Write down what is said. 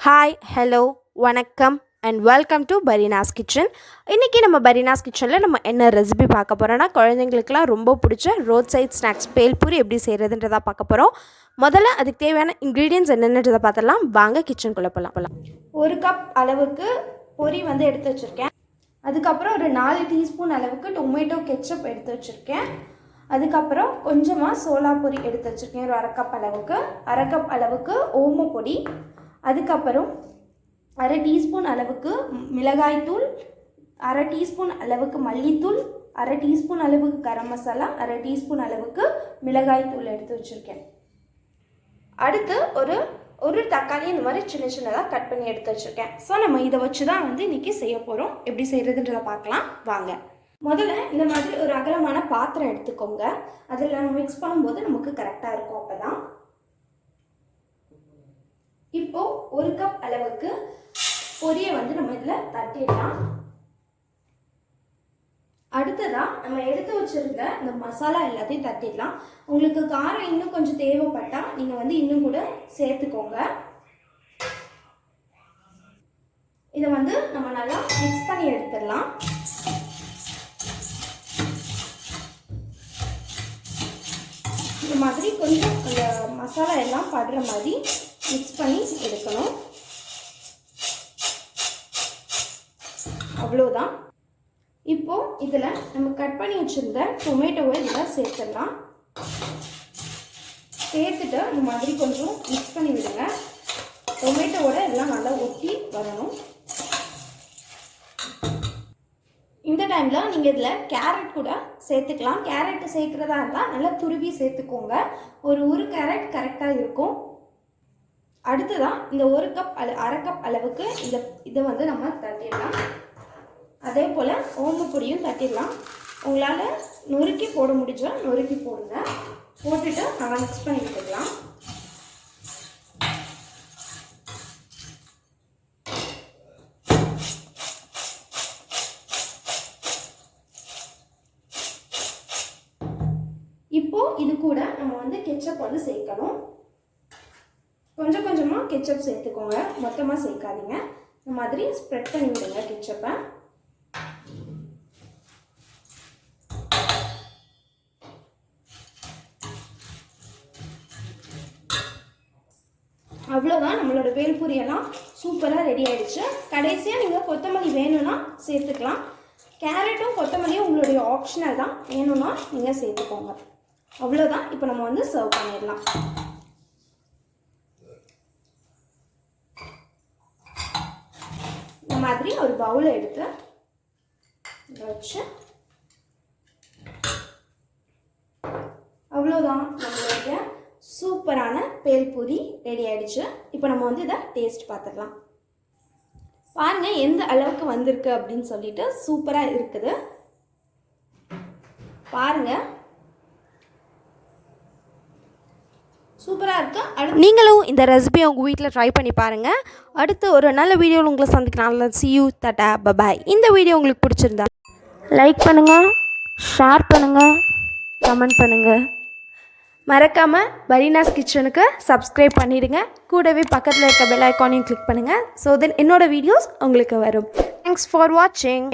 Hi hello வணக்கம் and welcome to Fareenas kitchen. இன்றைக்கி நம்ம பரீனாஸ் கிச்சனில் நம்ம என்ன ரெசிபி பார்க்க போகிறோன்னா, குழந்தைங்களுக்குலாம் ரொம்ப பிடிச்ச ரோட் சைட் ஸ்நாக்ஸ் பேல்பூரி எப்படி செய்கிறதுன்றதை பார்க்க போகிறோம். முதல்ல அதுக்கு தேவையான இன்க்ரீடியன்ட்ஸ் என்னென்னன்றதை பார்த்துடலாம். வாங்க கிச்சனுக்குள்ளே போகலாம். 1 கப் அளவுக்கு பொரி எடுத்து வச்சுருக்கேன். அதுக்கப்புறம் ஒரு 4 டீஸ்பூன் அளவுக்கு டொமேட்டோ கெச்சப் எடுத்து வச்சுருக்கேன். அதுக்கப்புறம் கொஞ்சமாக சோளா பொரி எடுத்து வச்சுருக்கேன். ஒரு அரை கப் அளவுக்கு ஓமப்பொடி. அதுக்கப்புறம் அரை டீஸ்பூன் அளவுக்கு மிளகாய்த்தூள், அரை டீஸ்பூன் அளவுக்கு மல்லித்தூள், அரை டீஸ்பூன் அளவுக்கு கரம் மசாலா, அரை டீஸ்பூன் அளவுக்கு மிளகாய்த்தூள் எடுத்து வச்சுருக்கேன். அடுத்து ஒரு தக்காளி இந்த மாதிரி சின்ன சின்னதாக கட் பண்ணி எடுத்து வச்சுருக்கேன். ஸோ நம்ம இதை வச்சு தான் இன்றைக்கி செய்ய போகிறோம். எப்படி செய்கிறதுன்றதை பார்க்கலாம் வாங்க. முதல்ல இந்த மாதிரி ஒரு அகலமான பாத்திரம் எடுத்துக்கோங்க. அதில் நம்ம மிக்ஸ் பண்ணும்போது நமக்கு கரெக்டாக இருக்கும். அப்போ தான் இப்போது 1 கப் அளவுக்கு பொரியை நம்ம இதில் தட்டிடலாம். அடுத்ததாக நம்ம எடுத்து வச்சுருந்த இந்த மசாலா எல்லாத்தையும் தட்டிடலாம். உங்களுக்கு காரம் இன்னும் கொஞ்சம் தேவைப்பட்டால் நீங்கள் இன்னும் கூட சேர்த்துக்கோங்க. இதை நம்ம நல்லா மிக்ஸ் பண்ணி எடுத்துடலாம். இந்த மாதிரி கொஞ்சம் அந்த மசாலா எல்லாம் படுற மாதிரி மிக்ஸ் பண்ணி எடுக்கணும். அவ்வளோதான். இப்போது இதில் நம்ம கட் பண்ணி வச்சுருந்த டொமேட்டோவை இதில் சேர்த்துடலாம். சேர்த்துட்டு இந்த மாதிரி கொஞ்சம் மிக்ஸ் பண்ணி விடுங்க. டொமேட்டோவோட எல்லாம் நல்லா ஒட்டி வரணும். இந்த டைமில் நீங்கள் இதில் கேரட் கூட சேர்த்துக்கலாம். கேரட் சேர்க்குறதா இருந்தால் நல்லா துருவி சேர்த்துக்கோங்க. ஒரு கேரட் கரெக்டாக இருக்கும். அடுத்ததான் இந்த 1 கப் அரை கப் அளவுக்கு இதை நம்ம தட்டிடலாம். அதே போல் ஓமப்பொடியும் தட்டிடலாம். உங்களால் நொறுக்கி போட முடிஞ்சால் நொறுக்கி போடுங்க. போட்டுட்டு நல்லா மிக்ஸ் பண்ணி விட்டுக்கலாம். இப்போது இது கூட நம்ம கெச்சப் சேர்க்கணும். கொஞ்சம் கொஞ்சமாக கெச்சப் சேர்த்துக்கோங்க, மொத்தமாக சேர்க்காதீங்க. இந்த மாதிரி ஸ்ப்ரெட் பண்ணி விடுங்க கெச்சப்பை. அவ்வளோதான், நம்மளோட பேல்பூரியெல்லாம் சூப்பராக ரெடி ஆகிடுச்சு. கடைசியாக நீங்கள் கொத்தமல்லி வேணும்னா சேர்த்துக்கலாம். கேரட்டும் கொத்தமல்லியும் உங்களுடைய ஆப்ஷனல் தான், வேணும்னா நீங்கள் சேர்த்துக்கோங்க. அவ்வளோதான். இப்போ நம்ம சர்வ் பண்ணிடலாம். இந்த மாதிரி ஒரு பவுலை எடுத்து வச்சு அவ்வளோதான், நம்மளுடைய சூப்பரான பேல்பூரி ரெடி ஆகிடுச்சு. இப்போ நம்ம இதை டேஸ்ட் பார்த்துடலாம். பாருங்கள் எந்த அளவுக்கு வந்திருக்கு அப்படின்னு சொல்லிட்டு. சூப்பராக இருக்குது பாருங்கள், சூப்பராக இருக்குது. நீங்களும் இந்த ரெசிபியை உங்கள் வீட்டில் ட்ரை பண்ணி பாருங்கள். அடுத்து ஒரு நல்ல வீடியோவில் உங்களை சந்திக்கலாம். see you, tata, bye bye. இந்த வீடியோ உங்களுக்கு பிடிச்சிருந்தா லைக் பண்ணுங்கள், ஷேர் பண்ணுங்கள், கமெண்ட் பண்ணுங்கள். மறக்காமல் பரீனாஸ் கிச்சனுக்கு சப்ஸ்கிரைப் பண்ணிவிடுங்க. கூடவே பக்கத்தில் இருக்க பெல் ஐக்கானையும் கிளிக் பண்ணுங்கள். ஸோ தென் என்னோடய வீடியோஸ் உங்களுக்கு வரும். தேங்க்ஸ் ஃபார் வாட்சிங்.